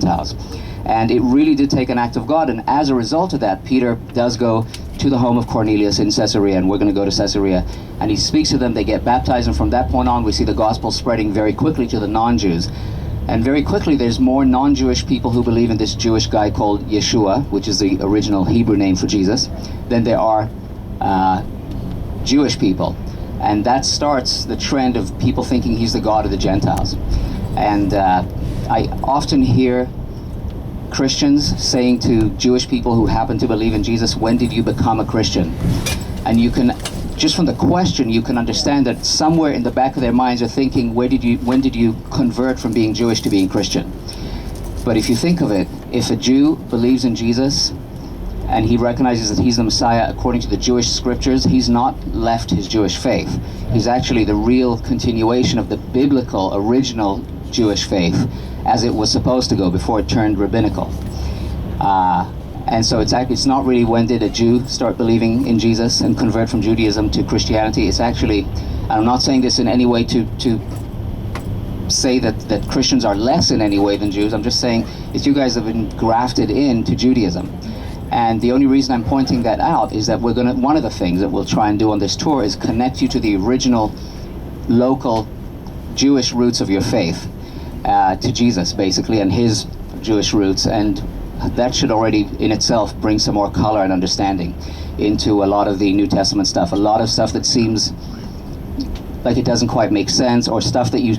Gentiles. And it really did take an act of God, and as a result of that, Peter does go to the home of Cornelius in Caesarea, and we're going to go to Caesarea, and he speaks to them, they get baptized, and from that point on we see the gospel spreading very quickly to the non-Jews. And very quickly there's more non-Jewish people who believe in this Jewish guy called Yeshua, which is the original Hebrew name for Jesus, than there are Jewish people. And that starts the trend of people thinking he's the God of the Gentiles. And I often hear Christians saying to Jewish people who happen to believe in Jesus, when did you become a Christian? And you can, just from the question, you can understand that somewhere in the back of their minds are thinking, when did you convert from being Jewish to being Christian? But if you think of it, if a Jew believes in Jesus and he recognizes that he's the Messiah according to the Jewish scriptures, he's not left his Jewish faith. He's actually the real continuation of the biblical, original Jewish faith as it was supposed to go before it turned rabbinical. And so it's not really when did a Jew start believing in Jesus and convert from Judaism to Christianity. It's actually, and I'm not saying this in any way to say that Christians are less in any way than Jews. I'm just saying that you guys have been grafted into Judaism. And the only reason I'm pointing that out is that one of the things that we'll try and do on this tour is connect you to the original local Jewish roots of your faith, to Jesus basically, and his Jewish roots, and that should already in itself bring some more color and understanding into a lot of the New Testament stuff. A lot of stuff that seems like it doesn't quite make sense, or stuff that you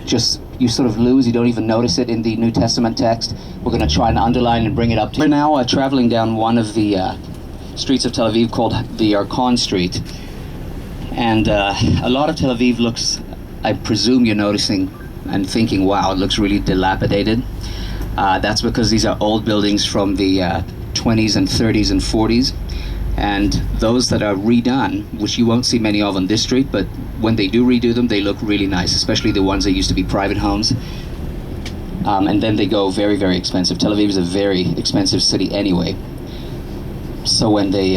sort of lose, you don't even notice it in the New Testament text. We're going to try and underline and bring it up to you. We're now traveling down one of the streets of Tel Aviv called the Yarkon Street, and a lot of Tel Aviv looks, I presume you're noticing and thinking, wow, it looks really dilapidated. That's because these are old buildings from the 20s and 30s and 40s, and those that are redone, which you won't see many of on this street, but when they do redo them, they look really nice, especially the ones that used to be private homes. And then they go very, very expensive. Tel Aviv is a very expensive city anyway, so when they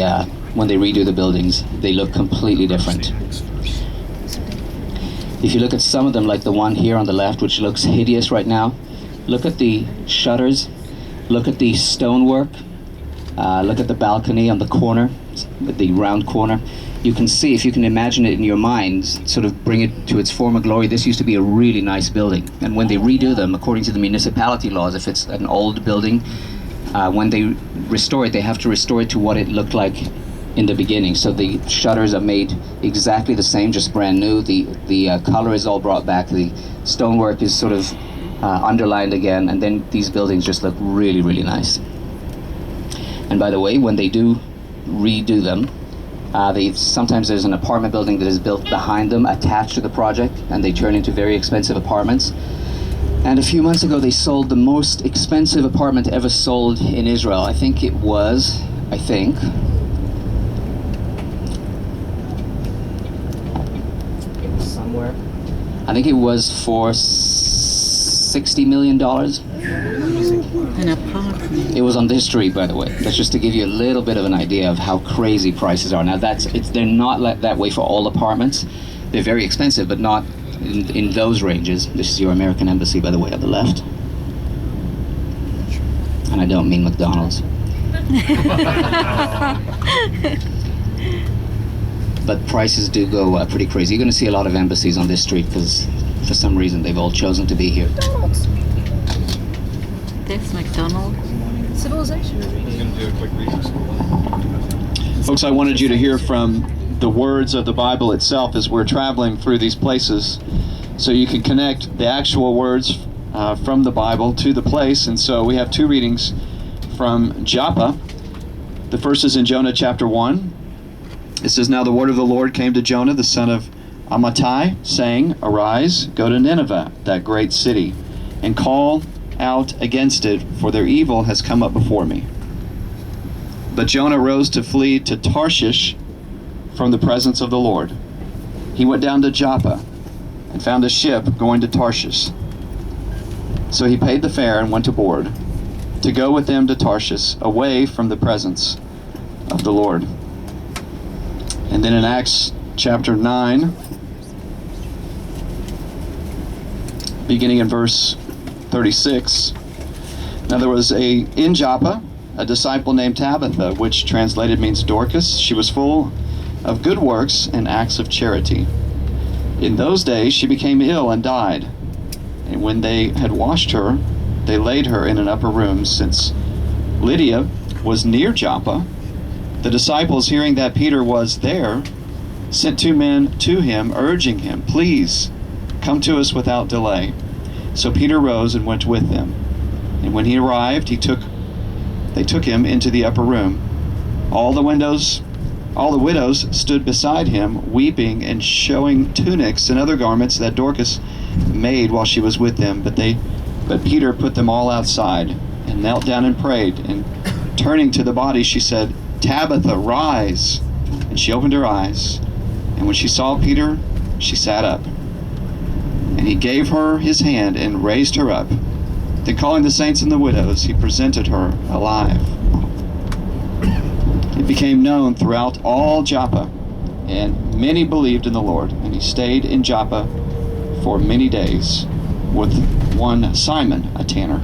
redo the buildings, they look completely different. If you look at some of them, like the one here on the left, which looks hideous right now, look at the shutters, look at the stonework, look at the balcony on the corner, the round corner. You can see, if you can imagine it in your mind, sort of bring it to its former glory, this used to be a really nice building. And when they redo them, according to the municipality laws, if it's an old building, when they restore it, they have to restore it to what it looked like in the beginning. So the shutters are made exactly the same, just brand new. The color is all brought back. The stonework is sort of underlined again, and then these buildings just look really, really nice. And by the way, when they do redo them, sometimes there's an apartment building that is built behind them, attached to the project, and they turn into very expensive apartments. And a few months ago, they sold the most expensive apartment ever sold in Israel. I think it was somewhere. I think it was for $60 million. An apartment. It was on this street, by the way. That's just to give you a little bit of an idea of how crazy prices are. Now they're not that way for all apartments. They're very expensive, but not in those ranges. This is your American Embassy, by the way, on the left. And I don't mean McDonald's. But prices do go pretty crazy. You're going to see a lot of embassies on this street because for some reason they've all chosen to be here. There's McDonald's. Civilization. Folks, I wanted you to hear from the words of the Bible itself as we're traveling through these places, so you can connect the actual words from the Bible to the place. And so we have two readings from Joppa. The first is in Jonah chapter 1. It says, "Now the word of the Lord came to Jonah, the son of Amittai, saying, Arise, go to Nineveh, that great city, and call out against it, for their evil has come up before me. But Jonah rose to flee to Tarshish from the presence of the Lord. He went down to Joppa and found a ship going to Tarshish. So he paid the fare and went aboard to go with them to Tarshish, away from the presence of the Lord." And then in Acts chapter 9, beginning in verse 36, Now there was in Joppa a disciple named Tabitha, which translated means Dorcas. She was full of good works and acts of charity. In those days she became ill and died. And when they had washed her, they laid her in an upper room. Since Lydia was near Joppa, the disciples, hearing that Peter was there, sent 2 men to him, urging him, "Please, come to us without delay." So Peter rose and went with them. And when he arrived, they took him into the upper room. All the widows stood beside him, weeping and showing tunics and other garments that Dorcas made while she was with them. But Peter put them all outside and knelt down and prayed. And turning to the body, she said, "Tabitha, rise." And she opened her eyes. And when she saw Peter, she sat up. And he gave her his hand and raised her up. Then calling the saints and the widows, he presented her alive. It became known throughout all Joppa, and many believed in the Lord. And he stayed in Joppa for many days with one Simon, a tanner.